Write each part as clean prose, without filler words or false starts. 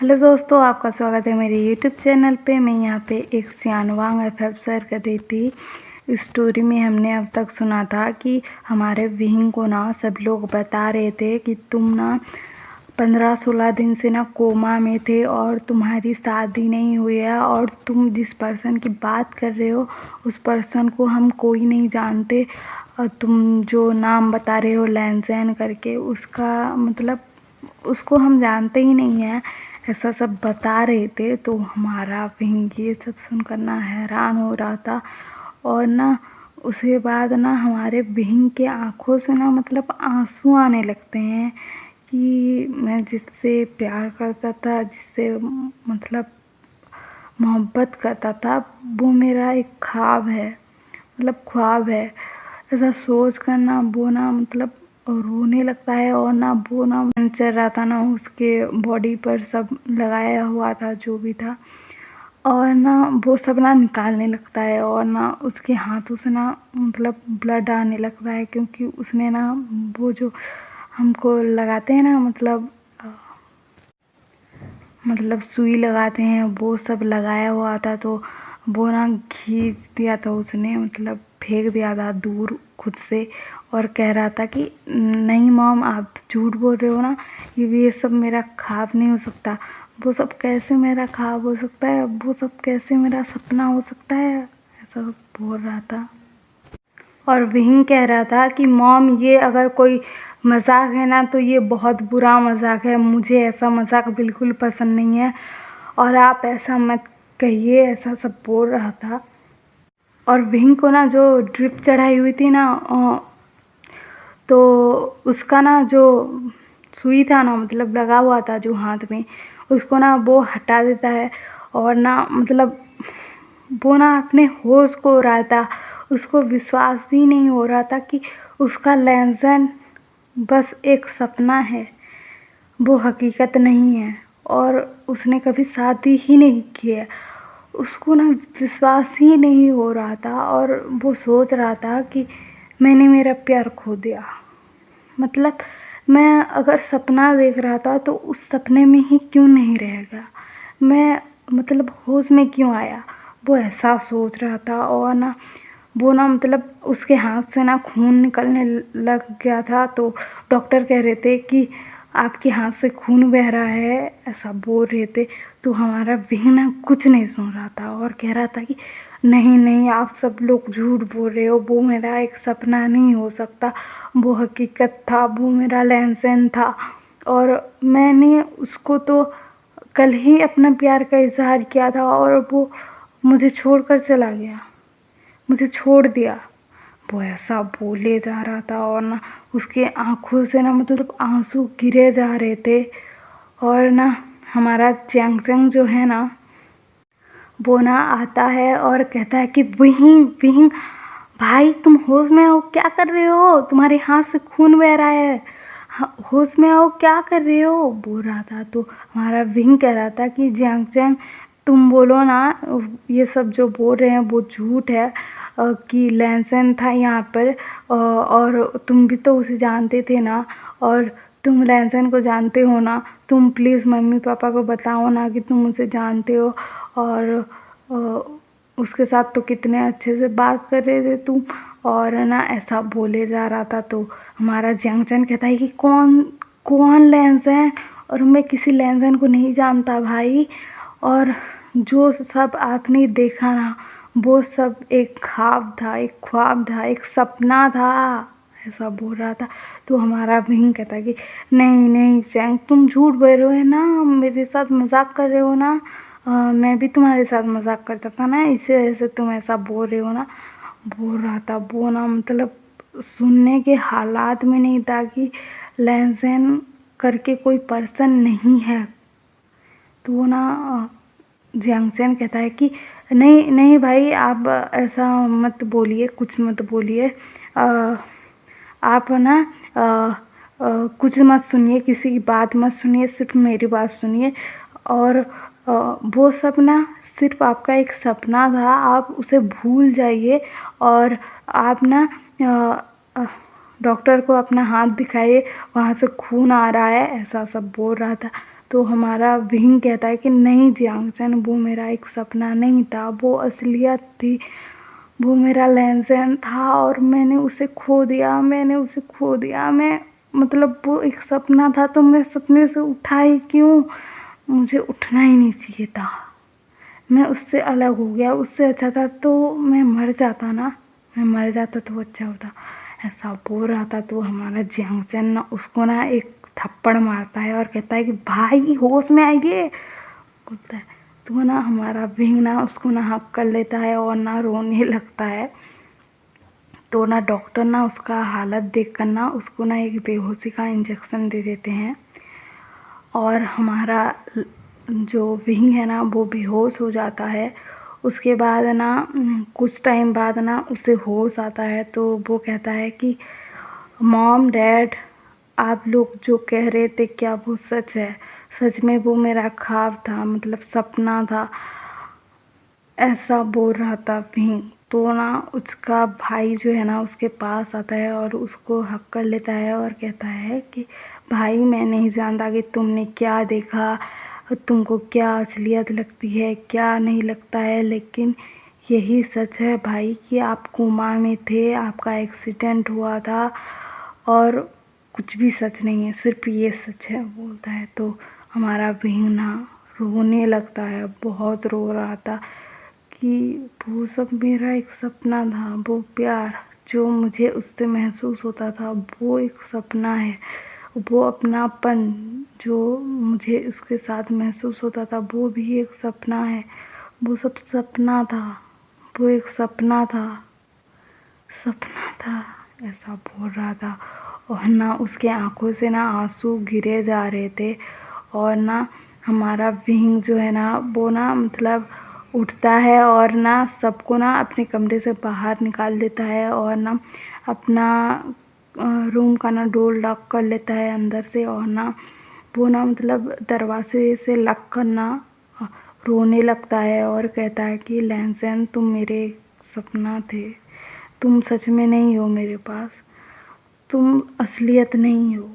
Hello दोस्तों, आपका स्वागत है मेरे यूट्यूब चैनल पे। मैं यहाँ पे एक सियानवांग एफएफ शेयर कर रही थी। इस स्टोरी में हमने अब तक सुना था कि हमारे विहिंग को ना सब लोग बता रहे थे कि तुम ना 15-16 दिन से ना कोमा में थे और तुम्हारी शादी नहीं हुई है, और तुम जिस पर्सन की बात कर रहे हो उस पर्सन को हम कोई नहीं जानते। और तुम जो नाम बता रहे हो लैंसैन करके, उसका मतलब उसको हम जानते ही नहीं हैं, ऐसा सब बता रहे थे। तो हमारा विंग ये सब सुनकर ना हैरान हो रहा था। और ना उसके बाद ना हमारे विंग के आँखों से ना मतलब आंसू आने लगते हैं कि मैं जिससे प्यार करता था, जिससे मतलब मोहब्बत करता था, वो मेरा एक ख्वाब है, मतलब ख्वाब है। ऐसा सोच कर ना वो ना मतलब रोने लगता है। और ना वो ना मन चल रहा था ना, उसके बॉडी पर सब लगाया हुआ था जो भी था, और ना वो सब ना निकालने लगता है। और ना उसके हाथों से ना मतलब ब्लड आने लगता है, क्योंकि उसने ना वो जो हमको लगाते हैं ना मतलब सुई लगाते हैं, वो सब लगाया हुआ था। तो वो ना खींच दिया था उसने, मतलब फेंक दिया था दूर खुद से, और कह रहा था कि नहीं मॉम, आप झूठ बोल रहे हो ना, ये सब मेरा ख्वाब नहीं हो सकता। वो सब कैसे मेरा ख्वाब हो सकता है, वो सब कैसे मेरा सपना हो सकता है, ऐसा बोल रहा था। और विंग कह रहा था कि मॉम, ये अगर कोई मजाक है ना तो ये बहुत बुरा मजाक है, मुझे ऐसा मजाक बिल्कुल पसंद नहीं है, और आप ऐसा मत कहिए, ऐसा सब बोल रहा था। और विंग को ना जो ड्रिप चढ़ाई हुई थी ना, तो उसका ना जो सुई था ना, मतलब लगा हुआ था जो हाथ में, उसको ना वो हटा देता है। और ना मतलब वो ना अपने होश खो रहा था। उसको विश्वास भी नहीं हो रहा था कि उसका लैंसन बस एक सपना है, वो हकीकत नहीं है, और उसने कभी शादी ही नहीं की है। उसको ना विश्वास ही नहीं हो रहा था, और वो सोच रहा था कि मैंने मेरा प्यार खो दिया। मतलब मैं अगर सपना देख रहा था तो उस सपने में ही क्यों नहीं रह गया, मैं मतलब होश में क्यों आया, वो ऐसा सोच रहा था। और ना वो ना मतलब उसके हाथ से ना खून निकलने लग गया था। तो डॉक्टर कह रहे थे कि आपके हाथ से खून बह रहा है, ऐसा बोल रहे थे। तो हमारा विंग ना कुछ नहीं सुन रहा था और कह रहा था कि नहीं नहीं, आप सब लोग झूठ बोल रहे हो, वो मेरा एक सपना नहीं हो सकता, वो हकीकत था, वो मेरा लैंसन था। और मैंने उसको तो कल ही अपना प्यार का इजहार किया था, और वो मुझे छोड़कर चला गया, मुझे छोड़ दिया। वो ऐसा बोले जा रहा था, और ना उसके आंखों से ना मतलब आंसू गिरे जा रहे थे। और ना हमारा चैंगचैंग जो है ना, वो ना आता है और कहता है कि विहिंग विहिंग, भाई तुम होश में हो, क्या कर रहे हो, तुम्हारे हाथ से खून बह रहा है, होश में आओ, क्या कर रहे हो, बोल रहा था। तो हमारा विंग कह रहा था कि जियांगचैंग, तुम बोलो ना, ये सब जो बोल रहे हैं वो झूठ है, कि लैंसन था यहाँ पर, और तुम भी तो उसे जानते थे ना, और तुम लैंसन को जानते हो ना, तुम प्लीज़ मम्मी पापा को बताओ ना कि तुम उसे जानते हो, और उसके साथ तो कितने अच्छे से बात कर रहे थे तुम, और ना ऐसा बोले जा रहा था। तो हमारा जियांगचैन कहता है कि कौन कौन लैंसन, और मैं किसी लैंसन को नहीं जानता भाई, और जो सब आपने देखा ना वो सब एक ख्वाब था, एक ख्वाब था, एक सपना था, ऐसा बोल रहा था। तो हमारा विंग कहता है कि नहीं नहीं चैंग, तुम झूठ बोल रहे हो ना, मेरे साथ मजाक कर रहे हो ना, मैं भी तुम्हारे साथ मजाक करता था ना, इसी वजह से तुम ऐसा बोल रहे हो ना, बोल रहा था। वो ना मतलब सुनने के हालात में नहीं था कि लैंसन करके कोई पर्सन नहीं है। तो वो ना जियांगचैन कहता है कि नहीं नहीं भाई, आप ऐसा मत बोलिए, कुछ मत बोलिए, आप ना कुछ मत सुनिए, किसी की बात मत सुनिए, सिर्फ मेरी बात सुनिए। और वो सपना सिर्फ आपका एक सपना था, आप उसे भूल जाइए, और आप ना डॉक्टर को अपना हाथ दिखाइए, वहाँ से खून आ रहा है, ऐसा सब बोल रहा था। तो हमारा विंग कहता है कि नहीं जियांगचन, वो मेरा एक सपना नहीं था, वो असलियत थी, वो मेरा लैंसन था और मैंने उसे खो दिया, मैं मतलब वो एक सपना था तो मैं सपने से उठा ही क्यों, मुझे उठना ही नहीं चाहिए था, मैं उससे अलग हो गया, उससे अच्छा था तो मैं मर जाता ना, मैं मर जाता तो अच्छा होता। ऐसा बोल रहा था तो हमारा जियांगचन ना उसको ना एक थप्पड़ मारता है और कहता है कि भाई होश में आइए, बोलता है। तो ना हमारा विंग ना उसको ना हक कर लेता है और ना रोने लगता है। तो ना डॉक्टर ना उसका हालत देख कर ना उसको ना एक बेहोशी का इंजेक्शन दे देते हैं और हमारा जो विंग है ना वो बेहोश हो जाता है। उसके बाद ना कुछ टाइम बाद ना उसे होश आता है तो वो कहता है कि मॉम डैड, आप लोग जो कह रहे थे क्या वो सच है, सच में वो मेरा ख्वाब था, मतलब सपना था, ऐसा बोल रहा था भीम। तो ना उसका भाई जो है ना उसके पास आता है और उसको हक कर लेता है और कहता है कि भाई मैं नहीं जानता कि तुमने क्या देखा, तुमको क्या असलियत लगती है क्या नहीं लगता है, लेकिन यही सच है भाई कि आप कोमा में थे, आपका एक्सीडेंट हुआ था और कुछ भी सच नहीं है, सिर्फ ये सच है, बोलता है। तो हमारा भीम ना रोने लगता है, बहुत रो रहा था कि वो सब मेरा एक सपना था, वो प्यार जो मुझे उससे महसूस होता था वो एक सपना है, वो अपनापन जो मुझे उसके साथ महसूस होता था वो भी एक सपना है, वो सब सपना था, वो एक सपना था, सपना था, ऐसा बोल रहा था। और ना उसके आंखों से ना आंसू गिरे जा रहे थे और ना हमारा विंग जो है ना वो ना मतलब उठता है और ना सबको ना अपने कमरे से बाहर निकाल देता है और ना अपना रूम का ना डोर लॉक कर लेता है अंदर से और ना वो ना मतलब दरवाजे से लग कर ना रोने लगता है और कहता है कि लैंसन तुम मेरे सपना थे, तुम सच में नहीं हो मेरे पास, तुम असलियत नहीं हो,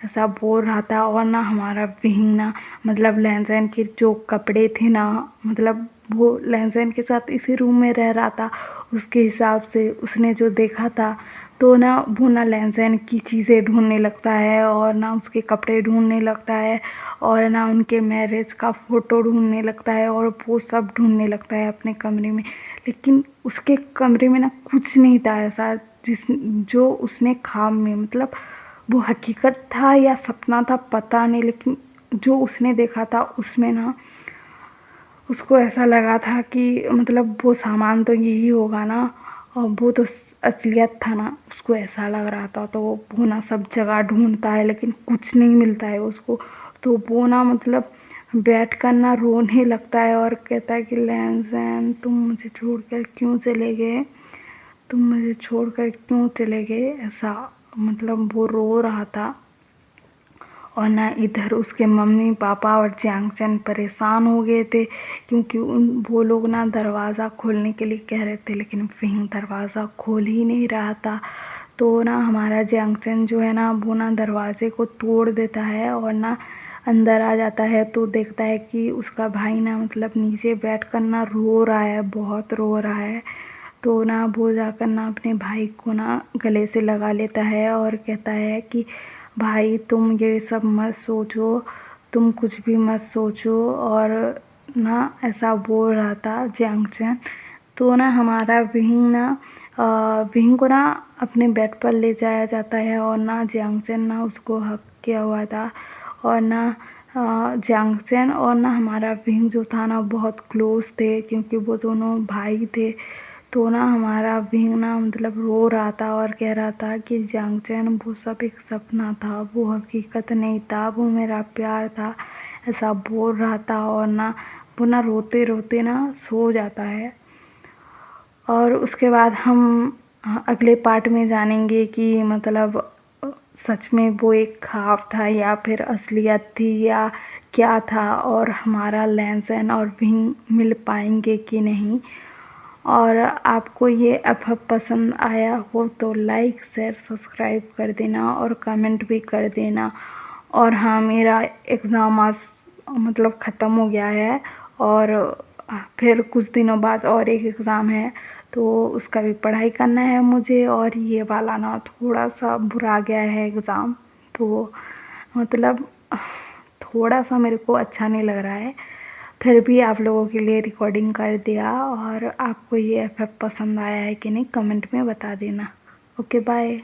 ऐसा बोल रहा था। और ना हमारा विंग ना मतलब लैंसन के जो कपड़े थे ना, मतलब वो लैंसन के साथ इसी रूम में रह रहा था, उसके हिसाब से उसने जो देखा था तो ना वो ना लैंसन की चीज़ें ढूंढने लगता है और ना उसके कपड़े ढूंढने लगता है और ना उनके मैरिज का फ़ोटो ढूंढने लगता है और वो सब ढूंढने लगता है अपने कमरे में, लेकिन उसके कमरे में ना कुछ नहीं था ऐसा जिस जो उसने ख्वाब में, मतलब वो हकीकत था या सपना था पता नहीं, लेकिन जो उसने देखा था उसमें ना उसको ऐसा लगा था कि मतलब वो सामान तो यही होगा ना, और वो तो असलियत था ना, उसको ऐसा लग रहा था। तो वो ना सब जगह ढूंढता है लेकिन कुछ नहीं मिलता है उसको, तो वो ना मतलब बैठ कर ना रोने लगता है और कहता है कि लैंसन तुम मुझे छोड़कर क्यों चले गए, तुम मुझे छोड़कर क्यों चले गए, ऐसा मतलब वो रो रहा था। और ना इधर उसके मम्मी पापा और जियांगचन परेशान हो गए थे क्योंकि वो लोग ना दरवाज़ा खोलने के लिए कह रहे थे लेकिन विंग दरवाज़ा खोल ही नहीं रहा था। तो ना हमारा जियांगचन जो है ना वो ना दरवाजे को तोड़ देता है और ना अंदर आ जाता है तो देखता है कि उसका भाई ना मतलब नीचे बैठ कर ना रो रहा है, बहुत रो रहा है। तो ना वो जाकर ना अपने भाई को ना गले से लगा लेता है और कहता है कि भाई तुम ये सब मत सोचो, तुम कुछ भी मत सोचो, और ना ऐसा बोल रहा था जियांगचन। तो ना हमारा विंग ना विंग को ना अपने बेड पर ले जाया जाता है और ना जियांगचन ना उसको हक किया हुआ था और ना जियांगचन और ना हमारा विंग जो था ना बहुत क्लोज थे क्योंकि वो दोनों भाई थे। तो ना हमारा विंग ना मतलब रो रहा था और कह रहा था कि जियांगचन वो सब एक सपना था, वो हकीकत नहीं था, वो मेरा प्यार था, ऐसा बोल रहा था। और ना वो ना रोते रोते ना सो जाता है। और उसके बाद हम अगले पार्ट में जानेंगे कि मतलब सच में वो एक ख्वाब था या फिर असलियत थी या क्या था, और हमारा लैंसन और विंग मिल पाएंगे कि नहीं। और आपको ये एफ पसंद आया हो तो लाइक शेयर सब्सक्राइब कर देना और कमेंट भी कर देना। और हाँ, मेरा एग्ज़ाम आज मतलब ख़त्म हो गया है और फिर कुछ दिनों बाद और एक एग्ज़ाम है, तो उसका भी पढ़ाई करना है मुझे। और ये वाला ना थोड़ा-सा बुरा गया है एग्ज़ाम, तो मतलब थोड़ा-सा मेरे को अच्छा नहीं लग रहा है। फिर भी आप लोगों के लिए रिकॉर्डिंग कर दिया। और आपको ये एफ़एफ पसंद आया है कि नहीं कमेंट में बता देना। Okay bye.